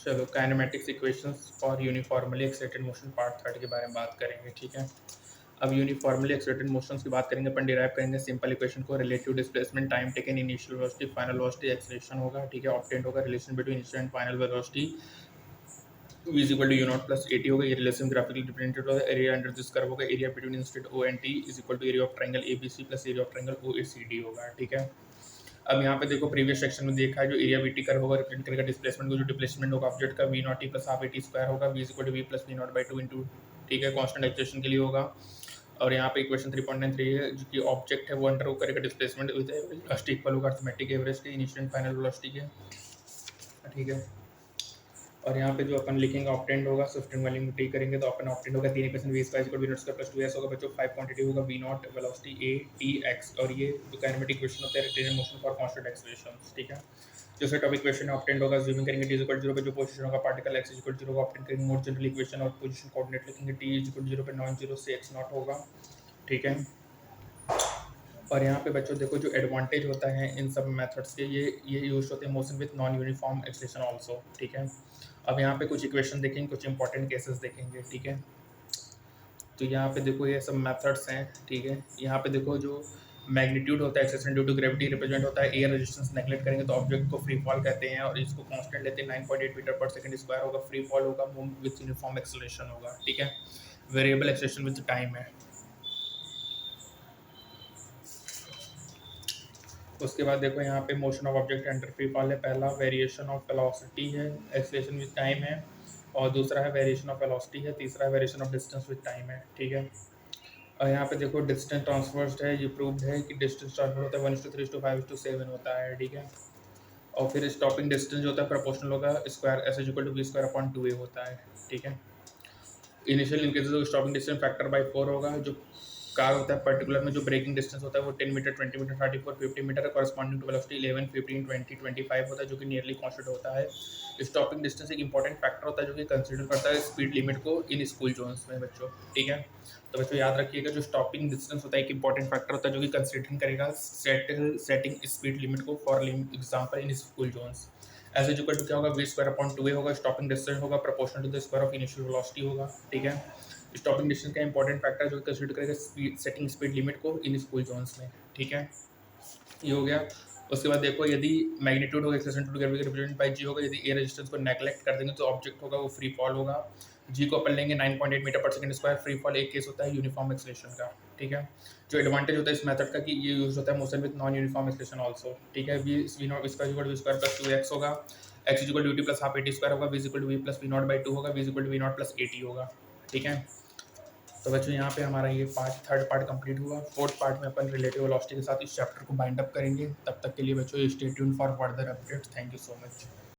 चलो kinematics equations for uniformly excited motion part third के बारे में बात करेंगे, ठीक है। अब यूनिफॉर्मली एक्साइटेड मोशंस की बात करेंगे, अपन डिराइव करेंगे सिंपल इक्वेशन को, relative displacement, time taken, initial velocity, final velocity, acceleration होगा, ठीक है। ऑब्टेंड होगा relation between initial and final velocity, v is equal to u not plus a t होगा। ये रिलेशन ग्राफिकली रिप्रेजेंटेड होगा। Area under this curve होगा, area between instead O and t is equal to area of triangle A B C plus area of triangle O A C D होगा, ठीक है। अब यहाँ पे देखो प्रीवियस सेक्शन में देखा है, जो एरिया वी टी कर्व होगा रिप्रेजेंट करेगा डिस्प्लेसमेंट को, जो डिस्प्लेसमेंट होगा ऑब्जेक्ट का v naught t plus half a t square होगा, v is equal to v plus v naught by two into, ठीक है, कॉन्स्टेंट एक्सेशन के लिए होगा। और यहाँ पे इक्वेशन 3.93 है, जो कि ऑब्जेक्ट है वो अंडर करेगा डिस्प्लेसमेंट विद वेलोसिटी इक्वल होगा अर्थमेटिक एवरेज के, इनिशियल एंड फाइनल वेलोसिटी के, ठीक है। और यहाँ पे जो अपन लिखेंगे ऑप्टेंड होगा, स्विफ्टिंग वैल्यू में टी करेंगे तो अपन ऑप्टेंड होगा 3% v square equal v not square plus 2s होगा बच्चों। 5 क्वांटिटी होगा v not velocity a t x, और ये जो काइनेमेटिक इक्वेशन होता है written motion for constant acceleration, ठीक है। जो सेट ऑफ इक्वेशन ऑप्टेंड होगा, ज़ूमिंग करेंगे टी इज इक्वल 0 पे जो पोजीशन होगा पार्टिकल एक्स इज इक्वल 0 का ऑप्टेंड करेंगे मोर जनरल इक्वेशन, और पोजीशन कोऑर्डिनेट लिखेंगे टी इज इक्वल 0 पे नॉन जीरो से एक्स नॉट होगा, ठीक है। और यहाँ पे बच्चों देखो जो एडवांटेज होता है इन सब मेथड्स के, ये यूज होते हैं motion with non uniform acceleration also, ठीक है। अब यहाँ पे कुछ इक्वेशन देखेंगे, कुछ इंपॉर्टेंट केसेस देखेंगे, ठीक है। तो यहाँ पे देखो ये सब मेथड्स हैं, ठीक है। यहाँ पे देखो जो मैग्नीट्यूड होता है acceleration due to gravity represent होता है एयर रेजिस्टेंस, नेगलेक्ट करेंगे तो ऑब्जेक्ट को फ्री फॉल कहते हैं, और इसको कांस्टेंट लेते हैं 9.8 मीटर पर सेकंड स्क्वायर होगा। फ्री फॉल होगा, मूव विद यूनिफॉर्म एक्सेलरेशन होगा, ठीक है। वेरिएबल एक्सेलरेशन विद टाइम है। उसके बाद देखो यहाँ पे motion of object under free fall है, पहला वेरिएशन ऑफ वेलोसिटी है, एक्सेलरेशन विद टाइम है, और दूसरा है वेरिएशन ऑफ वेलोसिटी है, तीसरा है variation of distance with time है, ठीक है। और यहाँ पे देखो डिस्टेंस ट्रांसफर्स्ड है, ये प्रूव्ड है कि डिस्टेंस ट्रांसफर होता है 1:3:5:7 होता है, ठीक है। और फिर स्टॉपिंग डिस्टेंस जो होता है प्रोपोर्शनल होगा square s is equal to v square upon 2a होता है, ठीक है। Initial increase stopping distance factor by 4 होगा। जो कार होता है पर्टिकुलर में जो ब्रेकिंग डिस्टेंस होता है वो 10 मीटर, 20 मीटर, 34, 50 मीटर है, कॉरस्पॉन्डिंग टू वेलोसिटी 11, 15, 20, 25 होता है, जो कि नियरली कांस्टेंट होता है। स्टॉपिंग डिस्टेंस एक इंपॉर्टेंट फैक्टर होता है जो कि कंसीडर करता है स्पीड लिमिट को इन स्कूल जोन्स में बच्चों, ठीक है। तो बच्चों याद रखिएगा जो स्टॉपिंग डिस्टेंस होता है एक इंपॉर्टेंट फैक्टर होता है जो कि कंसीडर करेगा सेटिंग स्पीड लिमिट को for example in school zones. As equal to क्या होगा, वी स्क्वायर अपॉन 2a होगा, स्टॉपिंग डिस्टेंस होगा proportional to the square of initial velocity होगा, ठीक है। स्टॉपिंग डिस्टेंस का इंपॉर्टेंट फैक्टर जो कंसीडर करेगा सेटिंग स्पीड लिमिट को इन स्कूल जोन्स में, ठीक है। ये हो गया। उसके बाद देखो यदि मैग्नीट्यूड होगा acceleration to gravity represent by g होगा, यदि एयर रेजिस्टेंस को नेगलेक्ट कर देंगे तो ऑब्जेक्ट होगा वो फ्री फॉल होगा। जी को अपन लेंगे 9.8 मीटर पर सेकंड स्क्वायर, फ्री फॉल एक केस होता है यूनिफॉर्म एक्सेलरेशन का, ठीक है। जो एडवांटेज होता है इस मेथड का कि ये यूज होता है motion with non uniform acceleration also, ठीक है। V not square plus 2x होगा, x equal to t plus half a t square होगा, v equal to v plus v naught by 2 होगा, v equal to v naught plus a t होगा, ठीक है। तो बच्चों यहाँ पे हमारा ये थर्ड पार्ट कंप्लीट हुआ। फोर्थ पार्ट में अपन रिलेटिव वेलोसिटी के साथ इस चैप्टर को बाइंड अप करेंगे। तब तक के लिए बच्चों stay tuned for further updates. Thank you so much.